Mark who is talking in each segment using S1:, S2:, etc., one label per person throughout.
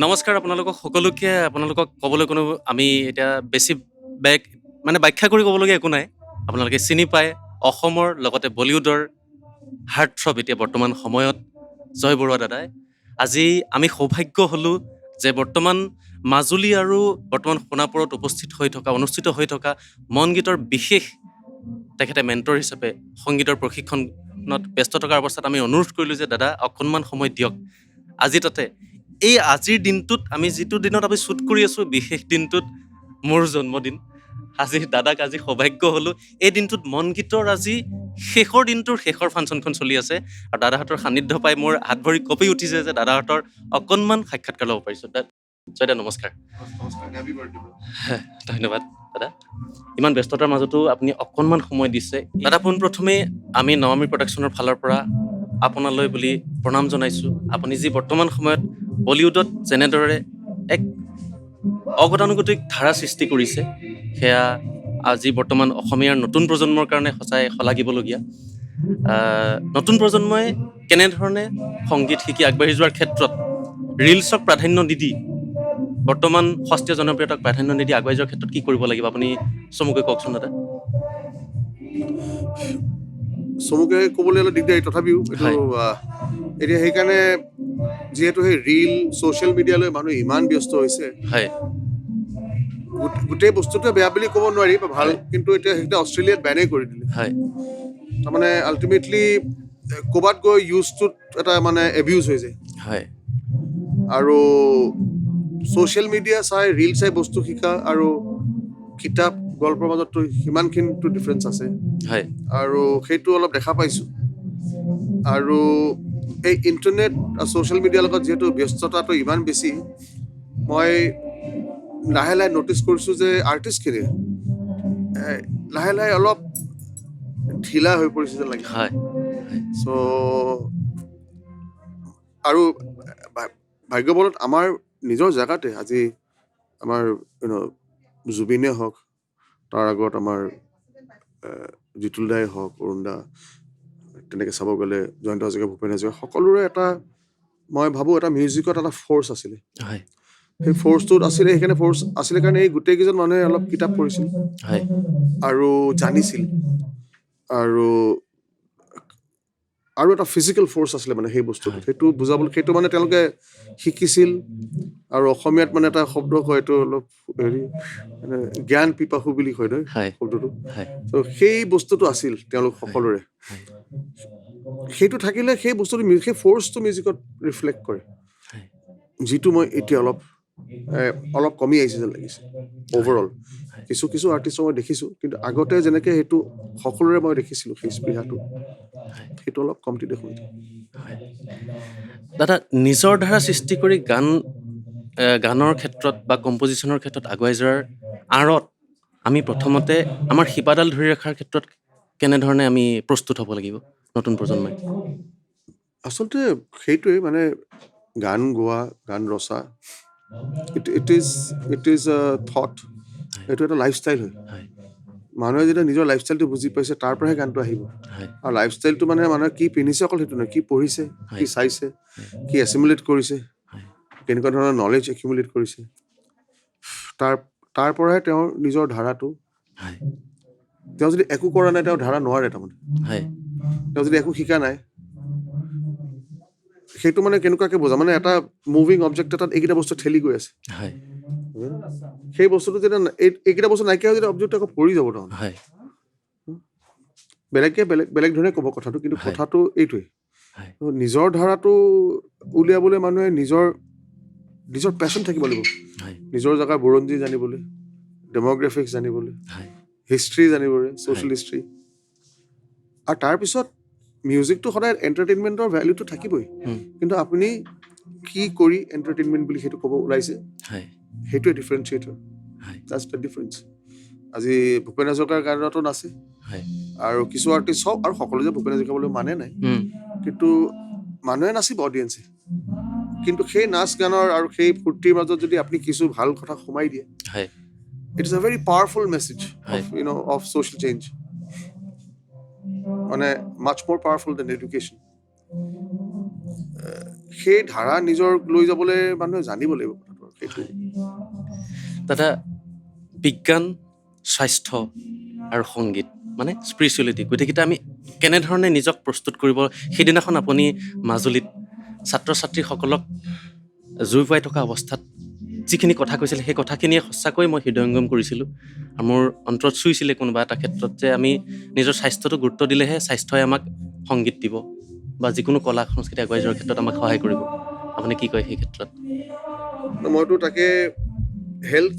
S1: নমস্কাৰ আপোনালোকক ক'বলৈ কোনো আমি এতিয়া বেছি বেগ মানে ব্যাখ্যা কৰি ক'বলগীয়া একো নাই। আপোনালোকে চিনি পায় অসমৰ লগতে বলিউডৰ হাৰ্টথ্ৰব এতিয়া বৰ্তমান সময়ত জয় বৰুৱা দাদাই। আজি আমি সৌভাগ্য হ'লোঁ যে বৰ্তমান মাজুলী আৰু বৰ্তমান সোণাপুৰত অনুষ্ঠিত হৈ থকা মন গীতৰ বিশেষ তেখেতে মেণ্টৰ হিচাপে সংগীতৰ প্ৰশিক্ষণত ব্যস্ত থকাৰ অৱস্থাত আমি অনুৰোধ কৰিলোঁ যে দাদা অকণমান সময় দিয়ক। আজি তাতে এই আজিৰ দিনটোত আমি যিটো দিনত আমি শ্বুট কৰি আছোঁ বিশেষ দিনটোত মোৰ জন্মদিন। আজি সৌভাগ্য হ'লোঁ এই দিনটোত মন গীতৰ আজি শেষৰ ফাংচনখন চলি আছে আৰু দাদাহঁতৰ সান্নিধ্য পাই মোৰ হাত ভৰি কঁপি উঠিছে যে দাদাহঁতৰ অকণমান সাক্ষাৎকাৰ ল'ব পাৰিছোঁ। জয়দা নমস্কাৰ। ধন্যবাদ দাদা। ইমান ব্যস্ততাৰ মাজতো আপুনি অকণমান সময় দিছে। দাদা পোনপ্ৰথমে আমি নমামী প্ৰডাকশ্যনৰ ফালৰ পৰা আপোনালৈ বুলি প্ৰণাম জনাইছোঁ। আপুনি যি বৰ্তমান সময়ত বলিউডত যেনেদৰে এক অগতানুগতিক ধাৰা সৃষ্টি কৰিছে সেয়া আজি বৰ্তমান অসমীয়াৰ নতুন প্ৰজন্মৰ কাৰণে সঁচাই শলাগিবলগীয়া। নতুন প্ৰজন্মই কেনেধৰণে সংগীত শিকি আগবাঢ়ি যোৱাৰ ক্ষেত্ৰত ৰিলছক প্ৰাধান্য নিদি বৰ্তমান সস্তীয় জনপ্ৰিয়তাক প্ৰাধান্য নিদি আগুৱাই যোৱাৰ ক্ষেত্ৰত কি কৰিব লাগিব আপুনি চমুকৈ কওকচোন দাদা।
S2: চমুকে ক'বলৈ হ'লে দিগদাৰী, তথাপিও এইটো
S1: হয়
S2: এতিয়া সেইকাৰণে যিহেতু সেই ৰিল ছ'চিয়েল মিডিয়ালৈ মানুহ ইমান ব্যস্ত হৈছে,
S1: হয়
S2: গোটেই বস্তুটোৱে বেয়া বুলি ক'ব নোৱাৰি বা ভাল,
S1: হয়
S2: কিন্তু এতিয়া সেইটা অষ্ট্ৰেলিয়াত বেনেই কৰি দিলে।
S1: হয়
S2: তাৰমানে আল্টিমেটলি ক'ৰবাত গৈ ইউজটোত এটা মানে এবিউজ হৈ যায়।
S1: হয়
S2: আৰু ছ'চিয়েল মিডিয়া চাই ৰিল চাই বস্তু শিকা আৰু কিতাপ গল্পৰ মাজতো সিমানখিনিতো ডিফাৰেঞ্চ আছে,
S1: হয়
S2: আৰু সেইটো অলপ দেখা পাইছোঁ। আৰু এই ইণ্টাৰনেট আৰু ছ'চিয়েল মিডিয়াৰ লগত যিহেতু ব্যস্ততাটো ইমান বেছি, মই লাহে লাহে ন'টিচ কৰিছোঁ যে আৰ্টিষ্টখিনিয়ে লাহে লাহে অলপ ঢিলা হৈ পৰিছে যেন লাগিছে।
S1: হয়
S2: চ' আৰু ভাগ্যবলত আমাৰ নিজৰ জেগাতে আজি আমাৰ জুবিনে হওক, তাৰ আগত আমাৰ জিতুল দাই হওক, অৰুণ দা, তেনেকৈ চাব গ'লে জয়ন্ত হাজৰিকা, ভূপেন হাজৰিকা, সকলোৰে এটা মই ভাবোঁ এটা মিউজিকত এটা ফ'ৰ্চ আছিলে।
S1: হয়
S2: সেই ফ'ৰ্চটোত আছিলে, সেইকাৰণে ফ'ৰ্চ আছিলে কাৰণে এই গোটেইকেইজন মানুহে অলপ কিতাপ পঢ়িছিল
S1: হয়
S2: আৰু জানিছিল, আৰু এটা ফিজিকেল ফ'ৰ্চ আছিলে মানে সেই বস্তুটো, সেইটো বুজাবলৈ, সেইটো মানে তেওঁলোকে শিকিছিল। আৰু অসমীয়াত মানে এটা শব্দ কয়, এইটো অলপ হেৰি মানে জ্ঞান পিপাসু বুলি কয় নহয়
S1: হয়
S2: শব্দটো।
S1: হয়
S2: ত' সেই বস্তুটো আছিল তেওঁলোক সকলোৰে। সেইটো থাকিলে সেই বস্তুটো, সেই ফ'ৰ্চটো মিউজিকত ৰিফ্লেক্ট কৰে, যিটো মই এতিয়া অলপ কমি আহিছে যেন লাগিছে অভাৰঅল। কিছু কিছু আৰ্টিষ্টক মই দেখিছোঁ, কিন্তু আগতে যেনেকৈ সেইটো সকলোৰে মই দেখিছিলোঁ সেই স্পৃহাটো, সেইটো অলপ কমটি দেখোঁ।
S1: দাদা নিজৰ ধাৰা সৃষ্টি কৰি গানৰ ক্ষেত্ৰত বা কম্পজিশ্যনৰ ক্ষেত্ৰত আগুৱাই যোৱাৰ আঁৰত আমি প্ৰথমতে আমাৰ শিপাডাল ধৰি ৰখাৰ ক্ষেত্ৰত কেনেধৰণে আমি প্ৰস্তুত হ'ব লাগিব নতুন প্ৰজন্মই?
S2: আচলতে সেইটোৱে মানে গান গোৱা, গান ৰচা, ইট ইজ আ থট, এইটো এটা লাইফষ্টাইল হয়।
S1: হয়
S2: মানুহে যেতিয়া নিজৰ লাইফষ্টাইলটো বুজি পাইছে, তাৰ পৰাহে গানটো আহিব।
S1: হয়
S2: আৰু লাইফষ্টাইলটো মানে মানুহে কি পিন্ধিছে অকল সেইটো নহয়, কি পঢ়িছে, কি
S1: হয়
S2: চাইছে, কি এচিমুলেট কৰিছে,
S1: হয়
S2: কেনেকুৱা ধৰণৰ নলেজ একিমুলেট কৰিছে, তাৰ পৰাহে তেওঁৰ নিজৰ ধাৰাটো।
S1: হয়
S2: তেওঁ যদি একো কৰা নাই, তেওঁ ধাৰা নোৱাৰে। তাৰমানে
S1: হয়
S2: তেওঁ যদি একো শিকা নাই, সেইটো মানে কেনেকুৱাকে বুজা, মানে এটা মুভিং অবজেক্ট এটাত এইকেইটা বস্তু ঠেলি গৈ আছে,
S1: হয়
S2: সেই বস্তুটো যেতিয়া এইকেইটা বস্তু নাইকিয়া হৈ যদি অবজেক্টটো আকৌ পৰি যাব, তাৰমানে
S1: হয়
S2: বেলেগ ধৰণে ক'ব কথাটো, কিন্তু
S1: হয়
S2: কথাটো এইটোৱে।
S1: হয়
S2: নিজৰ ধাৰাটো উলিয়াবলৈ মানুহে নিজৰ পেশ্যন থাকিব লাগিব,
S1: হয়
S2: নিজৰ জেগাৰ বুৰঞ্জী জানিবলৈ, ডেম'গ্ৰাফিক্স জানিবলৈ,
S1: হয়
S2: হিষ্ট্ৰী জানিবলৈ, ছ'চিয়েল হিষ্ট্ৰী। আৰু তাৰপিছত মিউজিকটো সদায় এণ্টাৰটেইনমেণ্টৰ ভেলুটো থাকিবই, কিন্তু আপুনি কি কৰি এণ্টাৰটেইনমেণ্ট বুলি সেইটো ক'ব ওলাইছে,
S1: হয়
S2: সেইটোৱে ডিফাৰেঞ্চিয়েটৰ।
S1: হয়
S2: দ্যাটছ দ্য ডিফাৰেঞ্চ। আজি ভূপেন হাজৰিকাৰ গানতো নাচে,
S1: হয়
S2: আৰু কিছু আৰ্টিষ্ট চব, আৰু সকলো যে ভূপেন হাজৰিকা বুলি মানে নাই, কিন্তু মানুহে নাচিব, অডিয়েঞ্চে। কিন্তু সেই নাচ গানৰ আৰু সেই ফূৰ্তিৰ মাজত যদি আপুনি কিছু ভাল কথা সোমাই দিয়ে,
S1: হয়
S2: it is a very powerful message
S1: হয়
S2: অফ ছ'চিয়েল চেঞ্জ, মানে মাছ মোৰ পাৱাৰফুল দেন এডুকেশ্যন। সেই ধাৰা নিজৰ লৈ যাবলৈ মানুহে জানিব লাগিব কথাটো সেইটো
S1: দাদা বিজ্ঞান স্বাস্থ্য আৰু সংগীত মানে স্পিৰিচুৱেলিটি গোটেইকেইটা আমি কেনেধৰণে নিজক প্ৰস্তুত কৰিব সেইদিনাখন আপুনি মাজুলীত ছাত্ৰ ছাত্ৰীসকলক জুই পাই থকা অৱস্থাত যিখিনি কথা কৈছিলে সেই কথাখিনিয়ে সঁচাকৈ মই হৃদয়ংগম কৰিছিলোঁ আৰু মোৰ অন্তৰত চুইছিলে কোনোবা এটা ক্ষেত্ৰত যে আমি নিজৰ স্বাস্থ্যটো গুৰুত্ব দিলেহে স্বাস্থ্যই আমাক সংগীত দিব বা যিকোনো কলা সংস্কৃতি আগুৱাই যোৱাৰ ক্ষেত্ৰত আমাক সহায় কৰিব আপুনি কি কয় সেই ক্ষেত্ৰত
S2: মইতো তাকে হেল্থ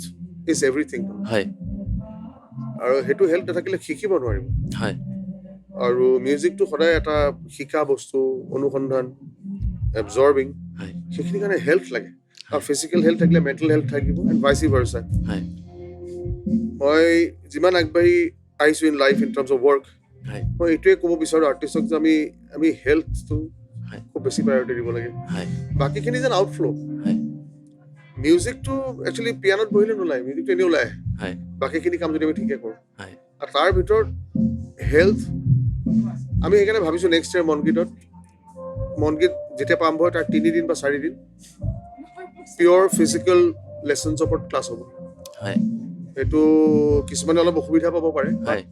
S2: ইজ এভৰিথিং
S1: হয়
S2: আৰু সেইটো হেল্থ নাথাকিলে শিকিব নোৱাৰিম
S1: হয়
S2: আৰু মিউজিকটো সদায় এটা শিকা বস্তু অনুসন্ধান এবজৰ্বিং
S1: হয়
S2: সেইখিনি কাৰণে হেল্থ লাগে আৰু ফিজিকেল হেল্থ থাকিলে মেণ্টেল হেল্থ থাকিব এণ্ড ভাইচি ভাৰ্চা
S1: হয়
S2: মই যিমান আগবাঢ়ি আহিছোঁ in life in terms of work
S1: হয়
S2: মই এইটোৱে ক'ব বিচাৰোঁ আৰ্টিষ্টক যে আমি হেল্থটো
S1: হয়
S2: খুব বেছি প্ৰায়ৰিটি দিব লাগে
S1: হয়
S2: বাকীখিনি যেন আউটফ্ল'
S1: হয়
S2: মিউজিকটো একচুৱেলি পিয়ানোত বহিলে নোলায় মিউজিকটো এনেই ওলাই আহে
S1: হয়
S2: বাকীখিনি কাম যদি আমি ঠিকে কৰোঁ
S1: হয়
S2: আৰু তাৰ ভিতৰত হেল্থ আমি সেইকাৰণে ভাবিছোঁ নেক্সট ইয়েৰ মনগীত যেতিয়া আৰম্ভ হয় তাৰ 3 দিন বা 4 দিন পিয়'ৰ ফিজিকেল লেচনছৰ ওপৰত ক্লাছ হ'ব
S1: হয়
S2: এইটো কিছুমানে অলপ অসুবিধা পাব পাৰে
S1: হয়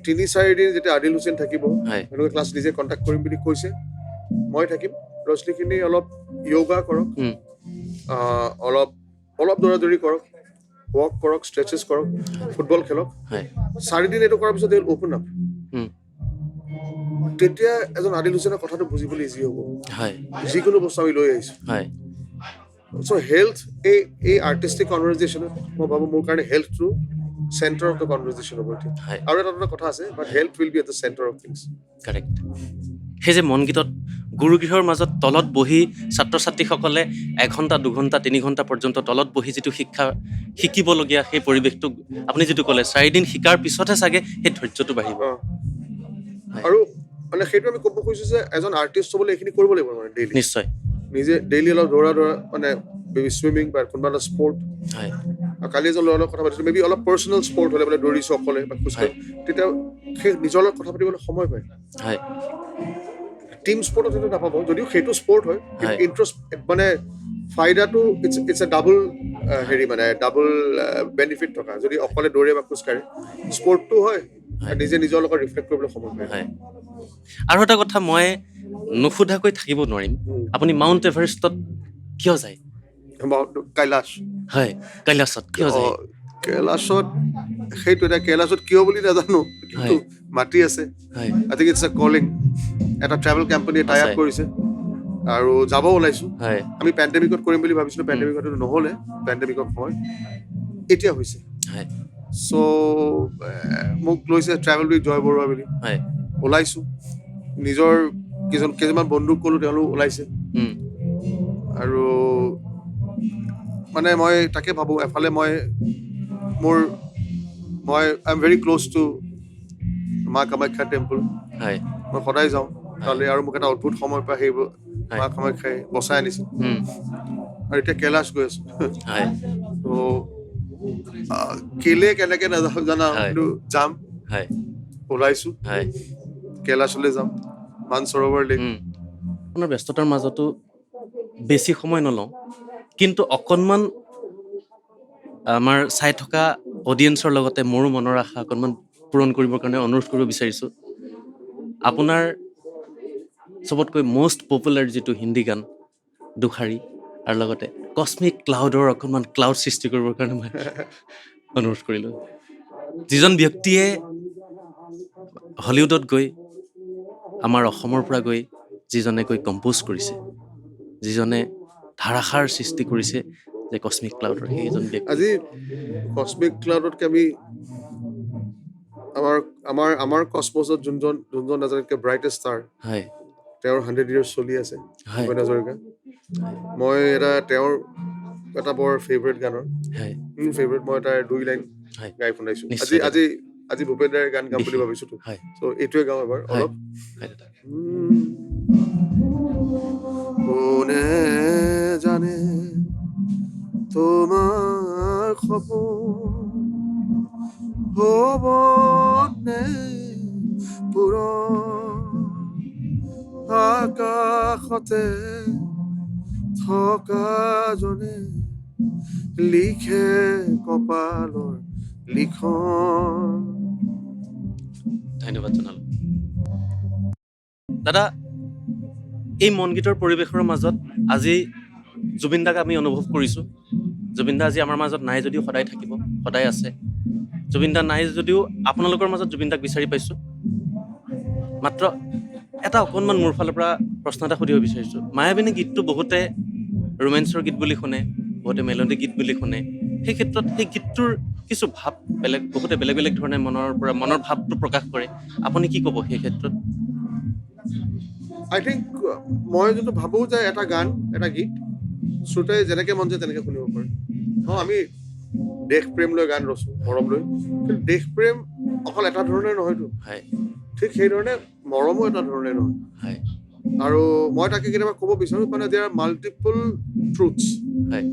S2: 3-4 দিন যেতিয়া আদিল হুছেইন থাকিব
S1: হয়
S2: এনেকুৱা ক্লাছ নিজে কণ্টেক্ট কৰিম বুলি কৈছে মই থাকিম ল'ৰা ছোৱালীখিনি অলপ য়োগা কৰক অলপ দৌৰা দৌৰি কৰক ৱাক কৰক ষ্ট্ৰেচেছ কৰক ফুটবল খেলক
S1: হয়
S2: 4 দিন এইটো কৰাৰ পিছত দে উইল অপেন আপ তেতিয়া এজন আদিল হুছেইনৰ কথাটো বুজিবলৈ ইজি হ'ব
S1: হয়
S2: যিকোনো বস্তু আমি লৈ আহিছোঁ
S1: হয়
S2: চ' হেল্থ এই আৰ্টিষ্টিক কনভাৰ্জেশ্যনত মই ভাবোঁ মোৰ কাৰণে হেল্থটো চেণ্টাৰ অফ দ্য কনভাৰ্জেশ্যন হ'ব এতিয়া
S1: হয়
S2: আৰু এটা কথা আছে but health will be at the centre of things
S1: correct সেই যে মনগীতত গুৰুগৃহৰ মাজত তলত বহি ছাত্ৰ ছাত্ৰীসকলে 1 ঘণ্টা 2 ঘণ্টা 3 ঘণ্টা পৰ্যন্ত তলত বহি যিটো শিকিবলগীয়া সেই পৰিৱেশটো আপুনি যিটো ক'লে 4 দিন শিকাৰ পিছতহে চাগে সেই ধৈৰ্যটো বাঢ়িব
S2: আৰু মানে সেইটো আমি ক'ব খুজিছোঁ যে এজন আৰ্টিষ্ট হ'বলৈ এইখিনি কৰিব লাগিব মানে ডেইলি
S1: নিশ্চয়
S2: নিজে ডেইলি অলপ দৌৰা মানে চুইমিং বা কোনোবা এটা স্পৰ্ট
S1: হয়
S2: আৰু কালি এজন ল'ৰাৰ লগত কথা পাতিছোঁ মেবি অলপ পাৰ্চনেল স্পৰ্ট হ'লে বোলে দৌৰিছোঁ অকলে বা খোজকাঢ়ি তেতিয়া সেই নিজৰ লগত কথা পাতিবলৈ সময় পায়
S1: হয়
S2: টিম স্পৰ্টত সেইটো নাপাব যদিও সেইটো স্পৰ্ট হয় ইণ্টাৰেষ্ট মানে ফাইদাটো ইটছ এ ডাবল হেৰি মানে ডাবল বেনিফিট থকা যদি অকলে দৌৰে বা খোজকাঢ়ে স্পৰ্টটো হয় আৰু নিজে নিজৰ লগত ৰিফ্লেক্ট কৰিবলৈ সময় পায়
S1: হয় আৰু এটা কথা মই নুসুধাকৈ থাকিব নোৱাৰিম আপুনি মাউণ্ট এভাৰেষ্টত কিয় যায়
S2: কৈলাশ
S1: হয় কৈলাশত কিয় যায়
S2: কৈলাশত সেইটো এতিয়া কৈলাশত কিয় বুলি নাজানো কিন্তু মাতি আছে
S1: হয়
S2: আই থিংক ইটছ এ কলিং এটা ট্ৰেভেল কোম্পানীয়ে টাই আপ কৰিছে আৰু যাব ওলাইছোঁ
S1: হয়
S2: আমি পেণ্ডেমিকত কৰিম বুলি ভাবিছিলোঁ পেণ্ডেমিকত নহ'লে পেণ্ডেমিকৰ সময় এতিয়া হৈছে
S1: হয়
S2: চ' মোক লৈছে ট্ৰেভেল উইথ জয় বৰুৱা বুলি
S1: হয়
S2: ওলাইছোঁ নিজৰ কেইজনমান বন্ধুক ক'লোঁ তেওঁলোক ওলাইছে আৰু মানে মই তাকে ভাবোঁ এফালে মই I am very close to মা কামাখ্যা টেম্পল
S1: হয়
S2: মই সদায় যাওঁ তালৈ আৰু মোক এটা অদ্ভুত সময় পাই সেইবোৰ মা কামাখ্যাই বচাই আনিছিল আৰু এতিয়া কৈলাশ গৈ আছোঁ
S1: হয়
S2: কেলে কেনেকে নাযাওঁ জানা কিন্তু যাম
S1: হয়
S2: ওলাইছোঁ
S1: হয়
S2: কৈলাশলৈ যাম মানসৰোবৰ লেক
S1: আপোনাৰ ব্যস্ততাৰ মাজতো বেছি সময় নলওঁ কিন্তু অকণমান আমাৰ চাই থকা অডিয়েঞ্চৰ লগতে মোৰো মনৰ আশা অকণমান পূৰণ কৰিবৰ কাৰণে অনুৰোধ কৰিব বিচাৰিছোঁ আপোনাৰ চবতকৈ মষ্ট পপুলাৰ যিটো হিন্দী গান দুষাৰী আৰু লগতে কস্মিক ক্লাউডৰ অকণমান ক্লাউড সৃষ্টি কৰিবৰ কাৰণে মই অনুৰোধ কৰিলোঁ যিজন ব্যক্তিয়ে হলিউডত গৈ আমাৰ অসমৰ পৰা গৈ যিজনে গৈ কম্প'জ কৰিছে যিজনে ধাৰাসাৰ সৃষ্টি কৰিছে যে কস্মিক ক্লাউডৰ সেইজন ব্যক্তি
S2: আজি কস্মিক ক্লাউডতকৈ আমি আমাৰ কসমছত যোনজন এজনতকৈ ব্ৰাইটেষ্ট ষ্টাৰ
S1: হয়
S2: তেওঁৰ 100 years চলি আছে ভূপেন হাজৰিকা মই তেওঁৰ এটা বৰ ফেভৰেট গানৰ ফেভৰেট মই তাৰ 2 লাইন গাই শুনাইছোঁ আজি ভূপেন দাৰ গান গাম বুলি ভাবিছোঁ চ' এইটোৱে গাওঁ এবাৰ অলপ কোনে জানে তোমাৰ সপোন হ'ব নে পূৰণ আকাশতে সকাজনে লিখে কপালৰ লিখন।
S1: ধন্যবাদ জনালোঁ। দাদা, এই মন গীতৰ পৰিৱেশৰ মাজত আজি জুবিন দাক আমি অনুভৱ কৰিছোঁ। জুবিন দা আজি আমাৰ মাজত নাই যদিও সদায় থাকিব, সদায় আছে। জুবিন দা নাই যদিও আপোনালোকৰ মাজত জুবিন দাক বিচাৰি পাইছোঁ। মাত্ৰ এটা অকণমান মোৰ ফালৰ পৰা প্ৰশ্ন এটা সুধিব বিচাৰিছোঁ। মায়াবিনী গীতটো বহুতে ৰোমেঞ্চৰ গীত বুলি শুনে, বহুতে মেলোডি গীত বুলি শুনে। সেই ক্ষেত্ৰত সেই গীতটোৰ কিছু ভাৱ বহুতে বেলেগ বেলেগ ধৰণে মনৰ ভাৱটো প্ৰকাশ কৰে। আপুনি কি ক'ব সেই ক্ষেত্ৰত?
S2: আই থিংক মই যোনটো ভাবোঁ যে এটা গান, এটা গীত শ্ৰোতাই যেনেকৈ মন যায় তেনেকৈ শুনিব পাৰে। আমি দেশ প্ৰেম লৈ গান ৰচোঁ, মৰম লৈ, কিন্তু দেশ প্ৰেম অকল এটা ধৰণে নহয়তো।
S1: হয়
S2: ঠিক সেইধৰণে মৰমো এটা ধৰণে নহয়।
S1: হয়
S2: আৰু মই তাকে কেতিয়াবা ক'ব বিচাৰোঁ, মানে দেয়াৰ মাল্টিপল ট্ৰুথছ।
S1: হয়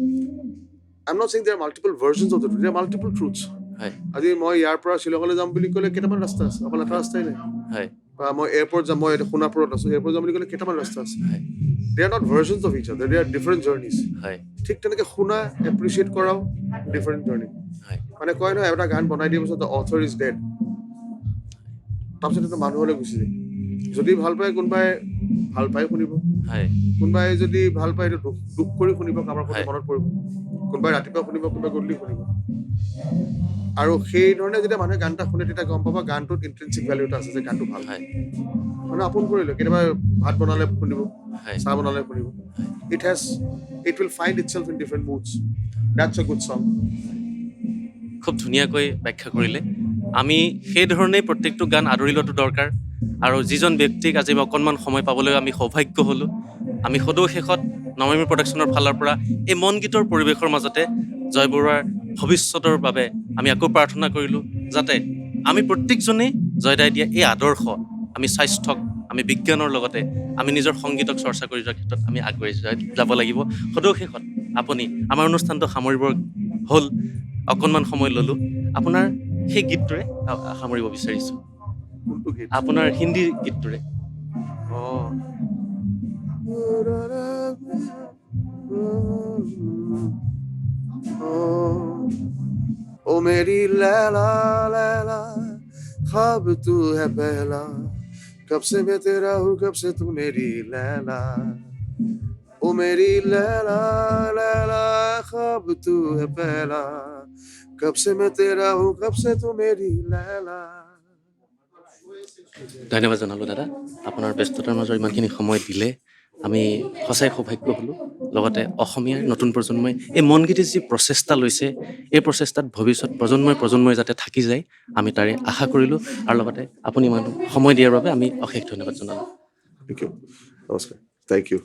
S2: I am not saying there multiple versions of the truth, there multiple truths.
S1: হয়
S2: আজি মই ইয়াৰ পৰা শ্বিলঙলৈ যাম বুলি ক'লে কেইটামান ৰাস্তা আছে, অকল এটা ৰাস্তাই নাই।
S1: হয়
S2: বা মই এয়াৰপৰ্ট যাম, মই সোণাপুৰত আছোঁ, এয়াৰপৰ্ট যাম বুলি ক'লে কেইটামান ৰাস্তা আছে।
S1: হয়
S2: they are not versions of each other, they R different জাৰ্নিজ।
S1: হয়
S2: ঠিক তেনেকৈ শুনা, এপ্ৰিচিয়েট কৰাও ডিফাৰেণ্ট জাৰ্নি।
S1: হয়
S2: মানে কয় নহয়, এটা গান বনাই দিয়া পিছত দ্য অথৰ ইজ ডেড, তাৰপিছত এইটো মানুহলৈ গুচি যায়। যদি ভাল পায় কোনোবাই ভাল পাই শুনিব,
S1: হয়
S2: কোনোবাই যদি ভাল পায় এইটো দুখ কৰি শুনিব, কাৰোবাৰ প্ৰতি
S1: হয়।
S2: মনত পৰিব। কোনোবাই ৰাতিপুৱা শুনিব, কোনোবাই গধূলি শুনিব। আৰু সেই ধৰণে যেতিয়া মানুহে গান এটা শুনে তেতিয়া গম পাব গানটোত ইন্ট্ৰিনছিক ভেলু এটা আছে, যে গানটো ভাল।
S1: হয়
S2: মানে আপোন কৰিলে কেতিয়াবা ভাত বনালে শুনিব,
S1: হয়
S2: চাহ বনালে শুনিব। It will find itself in different moods. That's a good song.
S1: খুব ধুনীয়াকৈ ব্যাখ্যা কৰিলে। আমি সেই ধৰণেই প্ৰত্যেকটো গান আদৰি লোৱাটো দৰকাৰ। আৰু যিজন ব্যক্তিক আজি অকণমান সময় পাবলৈ আমি সৌভাগ্য হ'লোঁ, আমি সদৌ শেষত নৱমী প্ৰডাকশ্যনৰ ফালৰ পৰা এই মন গীতৰ পৰিৱেশৰ মাজতে জয় বৰুৱাৰ ভৱিষ্যতৰ বাবে আমি আকৌ প্ৰাৰ্থনা কৰিলোঁ, যাতে আমি প্ৰত্যেকজনেই জয়দাই দিয়া এই আদৰ্শ, আমি স্বাস্থ্যক, আমি বিজ্ঞানৰ লগতে আমি নিজৰ সংগীতক চৰ্চা কৰি যোৱাৰ ক্ষেত্ৰত আমি আগবাঢ়ি যাব লাগিব। সদৌ শেষত আপুনি আমাৰ অনুষ্ঠানটো সামৰিব হ'ল, অকণমান সময় ল'লোঁ। আপোনাৰ সেই গীতটোৰে সামৰিব বিচাৰিছোঁ,
S2: কোনটো গীত?
S1: আপোনাৰ হিন্দী গীতটোৰে।
S2: ओ मेरी लैला लैला ख्वाब तू है पहला, कब से मैं तेरा हूँ कब से तू मेरी लैला। ओ मेरी लैला लैला ख्वाब तू है पहला, कब से मैं तेरा हूँ कब से तू मेरी लैला।
S1: ধন্যবাদ জনালোঁ দাদা, আপোনাৰ ব্যস্ততাৰ মাজত ইমানখিনি সময় দিলে। আমি সঁচাই সৌভাগ্য হ'লোঁ। লগতে অসমীয়াৰ নতুন প্ৰজন্মই এই মন গীতে যি প্ৰচেষ্টা লৈছে, এই প্ৰচেষ্টাত ভৱিষ্যত প্ৰজন্মই যাতে থাকি যায়, আমি তাৰে আশা কৰিলোঁ। আৰু লগতে আপুনি ইমান সময় দিয়াৰ বাবে আমি অশেষ ধন্যবাদ জনালোঁ।
S2: Thank you. নমস্কাৰ। Thank you.